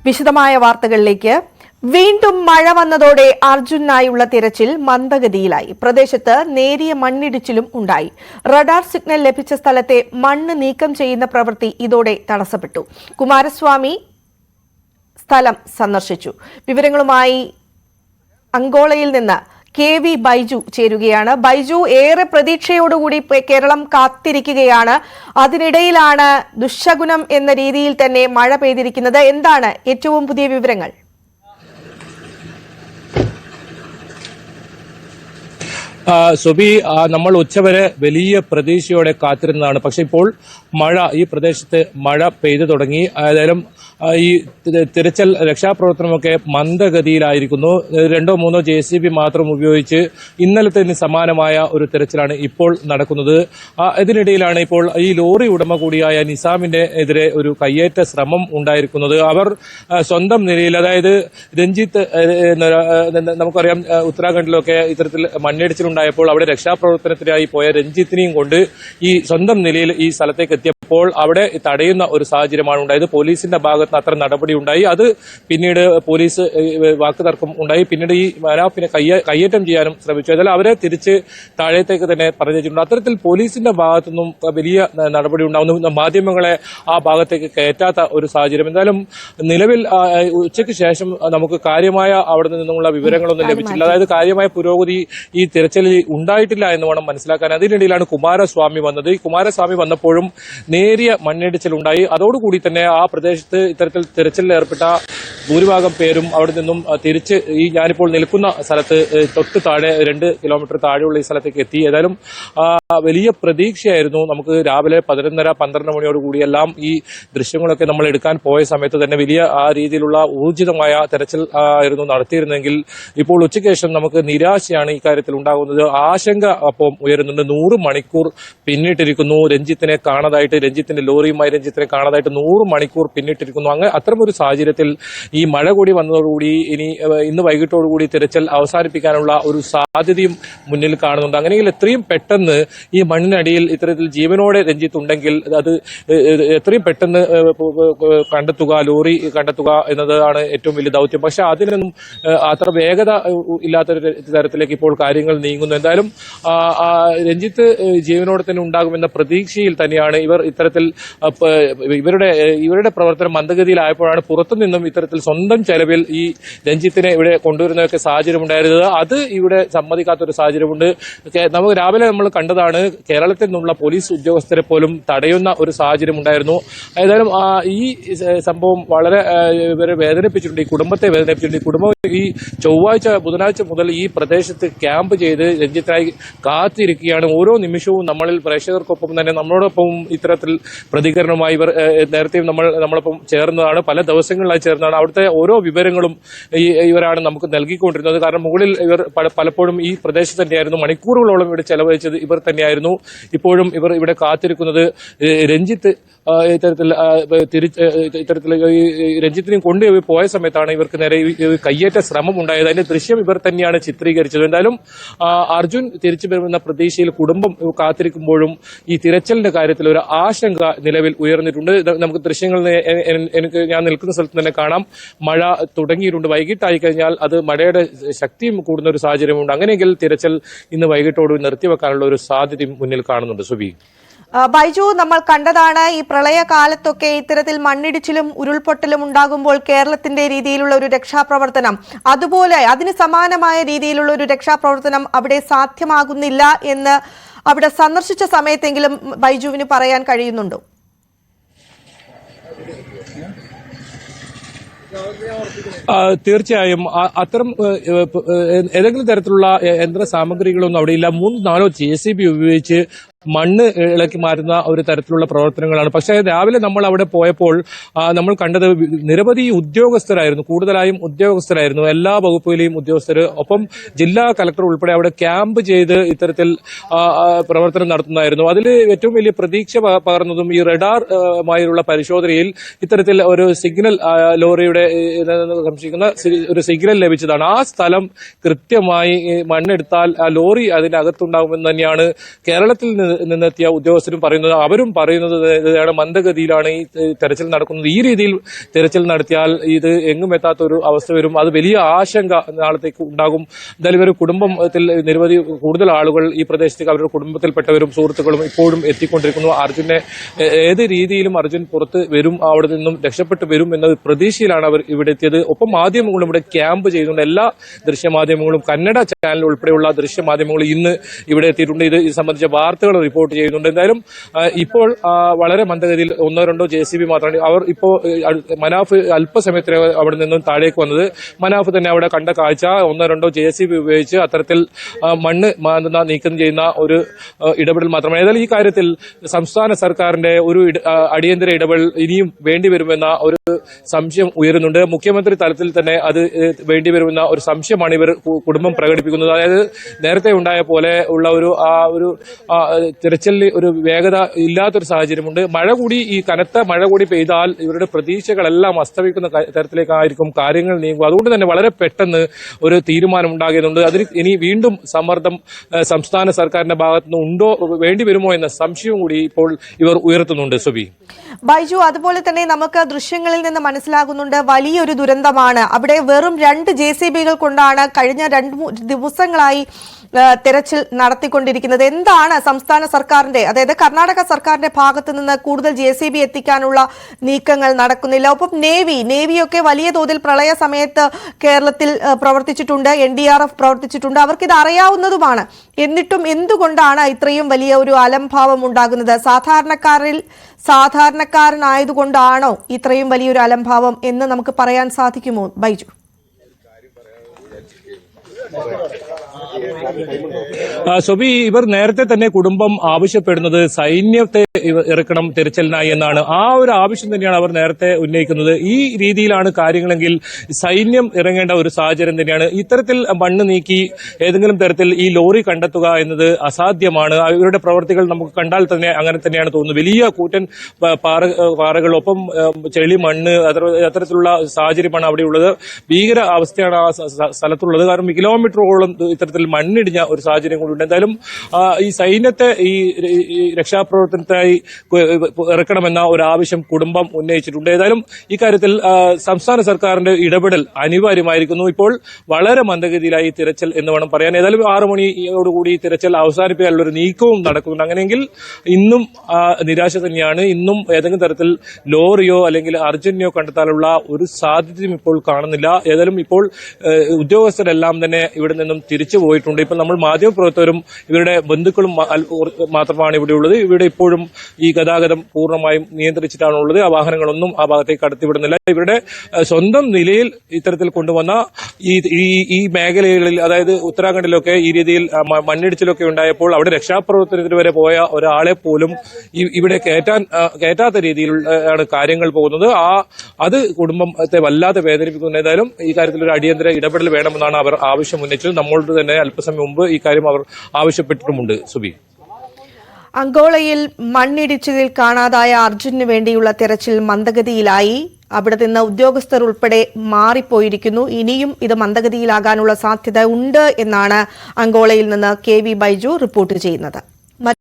വിശദമായ വാർത്തകളിലേക്ക്. വീണ്ടും മഴ വന്നതോടെ അർജുനായുള്ള തിരച്ചിൽ മന്ദഗതിയിലായി. പ്രദേശത്ത് നേരിയ മണ്ണിടിച്ചിലും ഉണ്ടായി. റഡാർ സിഗ്നൽ ലഭിച്ച സ്ഥലത്തെ മണ്ണ് നീക്കം ചെയ്യുന്ന പ്രവൃത്തി ഇതോടെ തടസ്സപ്പെട്ടു. കുമാരസ്വാമി സ്ഥലം സന്ദർശിച്ചു. വിവരങ്ങളുമായി അങ്കോളയിൽ നിന്ന് KV ബൈജു ചേരുകയാണ്. ബൈജു, ഏറെ പ്രതീക്ഷയോടുകൂടി കേരളം കാത്തിരിക്കുകയാണ്. അതിനിടയിലാണ് ദുശ്ശകുനം എന്ന രീതിയിൽ തന്നെ മഴ പെയ്തിരിക്കുന്നത്. എന്താണ് ഏറ്റവും പുതിയ വിവരങ്ങൾ? സുബി, നമ്മൾ ഉച്ചവരെ വലിയ പ്രതീക്ഷയോടെ കാത്തിരുന്നതാണ്. പക്ഷെ ഇപ്പോൾ മഴ ഈ പ്രദേശത്ത് മഴ പെയ്തു തുടങ്ങി. ഏതായാലും ഈ തിരച്ചിൽ രക്ഷാപ്രവർത്തനമൊക്കെ മന്ദഗതിയിലായിരിക്കുന്നു. 2-3 JCB മാത്രം ഉപയോഗിച്ച് ഇന്നലത്തെ സമാനമായ ഒരു തിരച്ചിലാണ് ഇപ്പോൾ നടക്കുന്നത്. ഇതിനിടയിലാണ് ഇപ്പോൾ ഈ ലോറി ഉടമ കൂടിയായ നിസാമിന്റെ എതിരെ ഒരു കയ്യേറ്റ ശ്രമം ഉണ്ടായിരിക്കുന്നത്. അവർ സ്വന്തം നിലയിൽ, അതായത് രഞ്ജിത്ത്, നമുക്കറിയാം ഉത്തരാഖണ്ഡിലൊക്കെ ഇത്തരത്തിൽ മണ്ണിടിച്ചിലുണ്ടായപ്പോൾ അവിടെ രക്ഷാപ്രവർത്തനത്തിനായി പോയ രഞ്ജിത്തിനെയും കൊണ്ട് ഈ സ്വന്തം നിലയിൽ ഈ സ്ഥലത്തേക്ക് എത്തിയപ്പോൾ അവിടെ തടയുന്ന ഒരു സാഹചര്യമാണ് ഉണ്ടായത്. പോലീസിന്റെ ഭാഗത്ത് അത്ര നടപടി ഉണ്ടായി. അത് പിന്നീട് പോലീസ് വാക്കുതർക്കം ഉണ്ടായി. പിന്നീട് ഈ മനാഫിനെ കയ്യേറ്റം ചെയ്യാനും ശ്രമിച്ചു. എന്നാൽ അവരെ തിരിച്ച് താഴത്തേക്ക് തന്നെ പറഞ്ഞിട്ടുണ്ട്. അത്തരത്തിൽ പോലീസിന്റെ ഭാഗത്തുനിന്നും വലിയ നടപടി ഉണ്ടാകുന്നു. മാധ്യമങ്ങളെ ആ ഭാഗത്തേക്ക് കയറ്റാത്ത ഒരു സാഹചര്യം. എന്തായാലും നിലവിൽ ഉച്ചയ്ക്ക് ശേഷം നമുക്ക് കാര്യമായ അവിടെ നിന്നുള്ള വിവരങ്ങളൊന്നും ലഭിച്ചില്ല. അതായത് കാര്യമായ പുരോഗതി ഈ തിരച്ചിലിൽ ഉണ്ടായിട്ടില്ല എന്ന് വേണം മനസ്സിലാക്കാൻ. അതിനിടയിലാണ് കുമാരസ്വാമി വന്നത്. ഈ കുമാരസ്വാമി വന്നപ്പോഴും നേരിയ മണ്ണിടിച്ചിലുണ്ടായി. അതോടുകൂടി തന്നെ ആ പ്രദേശത്ത് ഇത്തരത്തിൽ തിരച്ചിലിൽ ഏർപ്പെട്ട ഭൂരിഭാഗം പേരും അവിടെ നിന്നും തിരിച്ച് ഈ ഞാനിപ്പോൾ നിൽക്കുന്ന സ്ഥലത്ത് തൊട്ട് താഴെ 2 കിലോമീറ്റർ താഴെയുള്ള ഈ സ്ഥലത്തേക്ക് എത്തി. ഏതായാലും വലിയ പ്രതീക്ഷയായിരുന്നു. നമുക്ക് രാവിലെ 11:30-12 മണിയോടുകൂടിയെല്ലാം ഈ ദൃശ്യങ്ങളൊക്കെ നമ്മൾ എടുക്കാൻ പോയ സമയത്ത് തന്നെ വലിയ ആ രീതിയിലുള്ള ഊർജിതമായ തെരച്ചിൽ ആയിരുന്നു നടത്തിയിരുന്നെങ്കിൽ ഇപ്പോൾ ഉച്ചയ്ക്ക് ശേഷം നമുക്ക് നിരാശയാണ് ഇക്കാര്യത്തിൽ ഉണ്ടാകുന്നത്. ആശങ്ക അപ്പം ഉയരുന്നുണ്ട്. 100 മണിക്കൂർ പിന്നിട്ടിരിക്കുന്നു രഞ്ജിത്തിനെ കാണാതായിട്ട്. രഞ്ജിത്തിന്റെ ലോറിയുമായി രഞ്ജിത്തിനെ കാണാതായിട്ട് 100 മണിക്കൂർ പിന്നിട്ടിരിക്കുന്നു. അങ്ങനെ അത്തരമൊരു സാഹചര്യത്തിൽ ഈ മഴ കൂടി വന്നതോടുകൂടി ഇന്ന് വൈകിട്ടോടുകൂടി തിരച്ചിൽ അവസാനിപ്പിക്കാനുള്ള ഒരു സാധ്യതയും മുന്നിൽ കാണുന്നുണ്ട്. അങ്ങനെയെങ്കിൽ എത്രയും പെട്ടെന്ന് ഈ മണ്ണിനടിയിൽ ഇത്തരത്തിൽ ജീവനോടെ രഞ്ജിത്ത് ഉണ്ടെങ്കിൽ അത് എത്രയും പെട്ടെന്ന് കണ്ടെത്തുക, ലോറി കണ്ടെത്തുക എന്നതാണ് ഏറ്റവും വലിയ ദൗത്യം. പക്ഷെ അതിനൊന്നും അത്ര വേഗത ഇല്ലാത്തൊരു തരത്തിലേക്ക് ഇപ്പോൾ കാര്യങ്ങൾ നീങ്ങുന്നു. എന്തായാലും രഞ്ജിത്ത് ജീവനോടെ തന്നെ ഉണ്ടാകുമെന്ന പ്രതീക്ഷയിൽ തന്നെയാണ് ഇവർ ഇത്തരത്തിൽ ഇവരുടെ പ്രവർത്തനം മന്ദഗതിയിലായപ്പോഴാണ് പുറത്തുനിന്നും ഇത്തരത്തിൽ സ്വന്തം ചെലവിൽ ഈ രഞ്ജിത്തിനെ ഇവിടെ കൊണ്ടുവരുന്നതൊക്കെ സാഹചര്യം ഉണ്ടായിരുന്നത്. അത് ഇവിടെ സമ്മതിക്കാത്തൊരു സാഹചര്യമുണ്ട്. നമുക്ക് രാവിലെ നമ്മൾ കണ്ടതാണ്, കേരളത്തിൽ നിന്നുള്ള പോലീസ് ഉദ്യോഗസ്ഥരെ പോലും തടയുന്ന ഒരു സാഹചര്യം ഉണ്ടായിരുന്നു. ഏതായാലും ഈ സംഭവം വളരെ ഇവരെ വേദനിപ്പിച്ചിട്ടുണ്ട്, ഈ കുടുംബത്തെ വേദനിപ്പിച്ചിട്ടുണ്ട്. ഈ കുടുംബം ഈ ബുധനാഴ്ച മുതൽ ഈ പ്രദേശത്ത് ക്യാമ്പ് ചെയ്ത് രഞ്ജിത്തിനായി കാത്തിരിക്കുകയാണ്. ഓരോ നിമിഷവും നമ്മളിൽ പ്രേക്ഷകർക്കൊപ്പം തന്നെ നമ്മളോടൊപ്പം ഇത്തരത്തിൽ പ്രതികരണവുമായി ഇവർ നേരത്തെയും നമ്മളൊപ്പം ചേർന്നതാണ്, പല ദിവസങ്ങളിലായി ചേർന്നതാണ്. അവിടുത്തെ ഓരോ വിവരങ്ങളും ഇവരാണ് നമുക്ക് നൽകിക്കൊണ്ടിരുന്നത്. കാരണം മുകളിൽ ഇവർ പലപ്പോഴും ഈ പ്രദേശത്ത് തന്നെയായിരുന്നു, മണിക്കൂറുകളോളം ഇവിടെ ചെലവഴിച്ചത് ഇവർ തന്നെയായിരുന്നു. ഇപ്പോഴും ഇവർ ഇവിടെ കാത്തിരിക്കുന്നത് രഞ്ജിത്ത് ഇത്തരത്തിൽ രഞ്ജിത്തിനെയും കൊണ്ട് പോയ സമയത്താണ് ഇവർക്ക് നേരെ കയ്യേറ്റ ശ്രമം ഉണ്ടായത്. അതിന്റെ ദൃശ്യം ഇവർ തന്നെയാണ് ചിത്രീകരിച്ചത്. എന്തായാലും അർജുൻ തിരിച്ചു വരുമെന്ന പ്രതീക്ഷയിൽ കുടുംബം കാത്തിരിക്കുമ്പോഴും ഈ തിരച്ചിലിന്റെ കാര്യത്തിൽ ഒരു ആശങ്ക നിലവിൽ ഉയർന്നിട്ടുണ്ട്. നമുക്ക് ദൃശ്യങ്ങൾ ഞാൻ നിൽക്കുന്ന സ്ഥലത്ത് തന്നെ കാണാം. മഴ തുടങ്ങിയിട്ടുണ്ട്. വൈകിട്ടായി കഴിഞ്ഞാൽ അത് മഴയുടെ ശക്തിയും കൂടുന്ന ഒരു സാഹചര്യമുണ്ട്. അങ്ങനെയെങ്കിൽ തിരച്ചിൽ ഇന്ന് വൈകിട്ടോട് നിർത്തിവെക്കാനുള്ള ഒരു സാധ്യതയും മുന്നിൽ കാണുന്നുണ്ട്. സുബി, ബൈജു, നമ്മൾ കണ്ടതാണ് ഈ പ്രളയകാലത്തൊക്കെ ഇത്തരത്തിൽ മണ്ണിടിച്ചിലും ഉരുൾപൊട്ടലും ഉണ്ടാകുമ്പോൾ കേരളത്തിന്റെ രീതിയിലുള്ള ഒരു രക്ഷാപ്രവർത്തനം, അതുപോലെ അതിന് സമാനമായ രീതിയിലുള്ള ഒരു രക്ഷാപ്രവർത്തനം അവിടെ സാധ്യമാകുന്നില്ല എന്ന് അവിടെ സന്ദർശിച്ച സമയത്തെങ്കിലും ബൈജുവിന് പറയാൻ കഴിയുന്നുണ്ടോ? തീർച്ചയായും അത്തരം ഏതെങ്കിലും തരത്തിലുള്ള യന്ത്ര സാമഗ്രികളൊന്നും അവിടെ ഇല്ല. 3-4 JCB ഉപയോഗിച്ച് മണ്ണ് ഇളക്കി മാറ്റുന്ന ഒരു തരത്തിലുള്ള പ്രവർത്തനങ്ങളാണ്. പക്ഷേ രാവിലെ നമ്മൾ അവിടെ പോയപ്പോൾ നമ്മൾ കണ്ടത് നിരവധി ഉദ്യോഗസ്ഥരായിരുന്നു, കൂടുതലായും ഉദ്യോഗസ്ഥരായിരുന്നു, എല്ലാ വകുപ്പുകളിലെയും ഉദ്യോഗസ്ഥർ. ഒപ്പം ജില്ലാ കളക്ടർ ഉൾപ്പെടെ അവിടെ ക്യാമ്പ് ചെയ്ത് ഇത്തരത്തിൽ പ്രവർത്തനം നടത്തുന്നതായിരുന്നു. അതിൽ ഏറ്റവും വലിയ പ്രതീക്ഷ പകർന്നതും ഈ റഡാറുമായുള്ള പരിശോധനയിൽ ഇത്തരത്തിൽ ഒരു സിഗ്നൽ ലോറിയുടെ സംശയിക്കുന്ന ഒരു സിഗ്നൽ ലഭിച്ചതാണ്. ആ സ്ഥലം കൃത്യമായി മണ്ണെടുത്താൽ ആ ലോറി അതിന്റെ അകത്തുണ്ടാകുമെന്ന് തന്നെയാണ് കേരളത്തിൽ നിന്ന് നിന്നെത്തിയ ഉദ്യോഗസ്ഥരും പറയുന്നത്, അവരും പറയുന്നത് ഇതാണ്, മന്ദഗതിയിലാണ് ഈ തെരച്ചിൽ നടക്കുന്നത്. ഈ രീതിയിൽ തെരച്ചിൽ നടത്തിയാൽ ഇത് എങ്ങും എത്താത്ത ഒരു അവസ്ഥ വരും. അത് വലിയ ആശങ്ക നാളത്തേക്ക് ഉണ്ടാകും. എന്തായാലും ഒരു കുടുംബത്തിൽ നിരവധി കൂടുതൽ ആളുകൾ ഈ പ്രദേശത്തേക്ക് അവരുടെ കുടുംബത്തിൽപ്പെട്ടവരും സുഹൃത്തുക്കളും ഇപ്പോഴും എത്തിക്കൊണ്ടിരിക്കുന്നു. അർജുനെ ഏത് രീതിയിലും അർജുൻ പുറത്ത് വരും, അവിടെ നിന്നും രക്ഷപ്പെട്ടു വരും എന്ന പ്രതീക്ഷയിലാണ് അവർ ഇവിടെ എത്തിയത്. ഒപ്പം മാധ്യമങ്ങളും ഇവിടെ ക്യാമ്പ് ചെയ്യുന്നുണ്ട്. എല്ലാ ദൃശ്യമാധ്യമങ്ങളും, കന്നഡ ചാനൽ ഉൾപ്പെടെയുള്ള ദൃശ്യമാധ്യമങ്ങളും ഇന്ന് ഇവിടെ എത്തിയിട്ടുണ്ട്. ഇത് സംബന്ധിച്ച വാർത്തകൾ റിപ്പോർട്ട് ചെയ്യുന്നുണ്ട്. എന്തായാലും ഇപ്പോൾ വളരെ മന്ദഗതിയിൽ 1-2 JCB മാത്രമാണ്. അവർ ഇപ്പോൾ മനാഫ് അല്പസമയത്തിന് അവിടെ നിന്നും താഴേക്ക് വന്നത്. മനാഫ് തന്നെ അവിടെ കണ്ട കാഴ്ച 1-2 JCB ഉപയോഗിച്ച് അത്തരത്തിൽ മണ്ണ് നീക്കം ചെയ്യുന്ന ഒരു ഇടപെടൽ മാത്രമാണ്. ഏതായാലും ഈ കാര്യത്തിൽ സംസ്ഥാന സർക്കാരിന്റെ ഒരു അടിയന്തര ഇടപെടൽ ഇനിയും വേണ്ടിവരുമെന്ന ഒരു സംശയം ഉയരുന്നുണ്ട്. മുഖ്യമന്ത്രി തലത്തിൽ തന്നെ അത് വേണ്ടിവരുമെന്ന ഒരു സംശയമാണ് ഇവർ കുടുംബം പ്രകടിപ്പിക്കുന്നത്. അതായത് നേരത്തെ ഉണ്ടായ പോലെ ഉള്ള ഒരു തിരച്ചിലിൽ ഒരു വേഗത ഇല്ലാത്തൊരു സാഹചര്യമുണ്ട്. ഈ കനത്ത മഴ കൂടി പെയ്താൽ ഇവരുടെ പ്രതീക്ഷകളെല്ലാം അസ്തമിക്കുന്ന തരത്തിലേക്കായിരിക്കും കാര്യങ്ങൾ നീങ്ങുക. അതുകൊണ്ട് തന്നെ വളരെ പെട്ടെന്ന് ഒരു തീരുമാനം ഉണ്ടാകുന്നുണ്ട്. അതിന് ഇനി വീണ്ടും സമ്മർദ്ദം സംസ്ഥാന സർക്കാരിന്റെ ഭാഗത്തുനിന്ന് ഉണ്ടോ, വേണ്ടിവരുമോ എന്ന സംശയവും കൂടി ഇപ്പോൾ ഇവർ ഉയർത്തുന്നുണ്ട്. സുബി, ബൈജു, അതുപോലെ തന്നെ നമുക്ക് ദൃശ്യങ്ങളിൽ നിന്ന് മനസ്സിലാകുന്നുണ്ട് വലിയൊരു ദുരന്തമാണ്. അവിടെ വെറും 2 JCBകൾ കൊണ്ടാണ് കഴിഞ്ഞ 2 ദിവസങ്ങളായി തെരച്ചിൽ നടത്തിക്കൊണ്ടിരിക്കുന്നത്. എന്താണ് സംസ്ഥാന സർക്കാരിന്റെ, അതായത് കർണാടക സർക്കാരിന്റെ ഭാഗത്ത് നിന്ന് കൂടുതൽ JCB എത്തിക്കാനുള്ള നീക്കങ്ങൾ നടക്കുന്നില്ല? ഒപ്പം നേവിയൊക്കെ വലിയ തോതിൽ പ്രളയ സമയത്ത് കേരളത്തിൽ പ്രവർത്തിച്ചിട്ടുണ്ട്, NDRF പ്രവർത്തിച്ചിട്ടുണ്ട്, അവർക്കിത് അറിയാവുന്നതുമാണ്. എന്നിട്ടും എന്തുകൊണ്ടാണ് ഇത്രയും വലിയ ഒരു അലംഭാവം ഉണ്ടാകുന്നത്? സാധാരണക്കാരനായതുകൊണ്ടാണോ ഇത്രയും വലിയൊരു അലംഭാവം എന്ന് നമുക്ക് പറയാൻ സാധിക്കുമോ ബൈജു? സൊബി, ഇവർ നേരത്തെ തന്നെ കുടുംബം ആവശ്യപ്പെടുന്നത് സൈന്യത്തെ ഇറക്കണം തിരച്ചിലിനായി എന്നാണ്. ആ ഒരു ആവശ്യം തന്നെയാണ് അവർ നേരത്തെ ഉന്നയിക്കുന്നത്. ഈ രീതിയിലാണ് കാര്യങ്ങളെങ്കിൽ സൈന്യം ഇറങ്ങേണ്ട ഒരു സാഹചര്യം തന്നെയാണ്. ഇത്തരത്തിൽ മണ്ണ് നീക്കി ഏതെങ്കിലും തരത്തിൽ ഈ ലോറി കണ്ടെത്തുക എന്നത് അസാധ്യമാണ്. ഇവരുടെ പ്രവർത്തികൾ നമുക്ക് കണ്ടാൽ തന്നെ അങ്ങനെ തന്നെയാണ് തോന്നുന്നത്. വലിയ കൂറ്റൻ പാറകളൊപ്പം ചെളി, മണ്ണ്, അത്തരത്തിലുള്ള സാഹചര്യമാണ് അവിടെയുള്ളത്. ഭീകര അവസ്ഥയാണ് ആ സ്ഥലത്തുള്ളത്. കാരണം കിലോമീറ്ററോളം ഇത്തരത്തിൽ മണ്ണിടിഞ്ഞ ഒരു സാഹചര്യം കൂടി ഉണ്ട്. എന്തായാലും ഈ സൈന്യത്തെ ഈ രക്ഷാപ്രവർത്തനത്തിനായി ഇറക്കണമെന്ന ഒരു ആവശ്യം കുടുംബം ഉന്നയിച്ചിട്ടുണ്ട്. ഏതായാലും ഇക്കാര്യത്തിൽ സംസ്ഥാന സർക്കാരിന്റെ ഇടപെടൽ അനിവാര്യമായിരിക്കുന്നു. ഇപ്പോൾ വളരെ മന്ദഗതിയിലായി തിരച്ചിൽ എന്ന് വേണം പറയാൻ. ഏതായാലും 6 മണിയോടുകൂടി തിരച്ചിൽ അവസാനിപ്പിക്കാനുള്ള ഒരു നീക്കവും നടക്കുന്നുണ്ട്. അങ്ങനെയെങ്കിൽ ഇന്നും നിരാശ തന്നെയാണ്. ഇന്നും ഏതെങ്കിലും തരത്തിൽ ലോറിയോ അല്ലെങ്കിൽ അർജുനെയോ കണ്ടെത്താനുള്ള ഒരു സാധ്യതയും ഇപ്പോൾ കാണുന്നില്ല. ഏതായാലും ഇപ്പോൾ ഉദ്യോഗസ്ഥരെല്ലാം തന്നെ ഇവിടെ നിന്നും തിരിച്ചു പോയിട്ടുണ്ട്. ഇപ്പോൾ നമ്മൾ മാധ്യമപ്രവർത്തകരും ഇവരുടെ ബന്ധുക്കളും മാത്രമാണ് ഇവിടെയുള്ളത്. ഇവിടെ ഇപ്പോഴും ഈ ഗതാഗതം പൂർണ്ണമായും നിയന്ത്രിച്ചിട്ടാണുള്ളത്. ആ വാഹനങ്ങളൊന്നും ആ ഭാഗത്തേക്ക് കടത്തിവിടുന്നില്ല. ഇവരുടെ സ്വന്തം നിലയിൽ ഇത്തരത്തിൽ കൊണ്ടുവന്ന ഈ മേഖലകളിൽ, അതായത് ഉത്തരാഖണ്ഡിലൊക്കെ ഈ രീതിയിൽ മണ്ണിടിച്ചിലൊക്കെ ഉണ്ടായപ്പോൾ അവിടെ രക്ഷാപ്രവർത്തനത്തിന് വരെ പോയ ഒരാളെ പോലും ഇവിടെ കയറ്റാത്ത രീതിയിൽ ആണ് കാര്യങ്ങൾ പോകുന്നത്. അത് കുടുംബത്തെ വല്ലാതെ വേദനിപ്പിക്കുന്നു. ഏതായാലും ഈ കാര്യത്തിൽ ഒരു അടിയന്തര ഇടപെടൽ വേണമെന്നാണ് അവർ ആവശ്യം ഉന്നയിച്ചത്. നമ്മളോട് തന്നെ അല്പസമയം മുമ്പ് ഈ കാര്യം അവർ ആവശ്യപ്പെട്ടിട്ടുമുണ്ട്. സുബി, അങ്കോളയിൽ മണ്ണിടിച്ചിലിൽ കാണാതായ അർജുനു വേണ്ടിയുള്ള തെരച്ചിൽ മന്ദഗതിയിലായി. അവിടെ നിന്ന് ഉദ്യോഗസ്ഥർ ഉൾപ്പെടെ മാറിപ്പോയിരിക്കുന്നു. ഇനിയും ഇത് മന്ദഗതിയിലാകാനുള്ള സാധ്യത ഉണ്ട് എന്നാണ് അങ്കോളയിൽ നിന്ന് KV ബൈജു റിപ്പോർട്ട് ചെയ്യുന്നത്.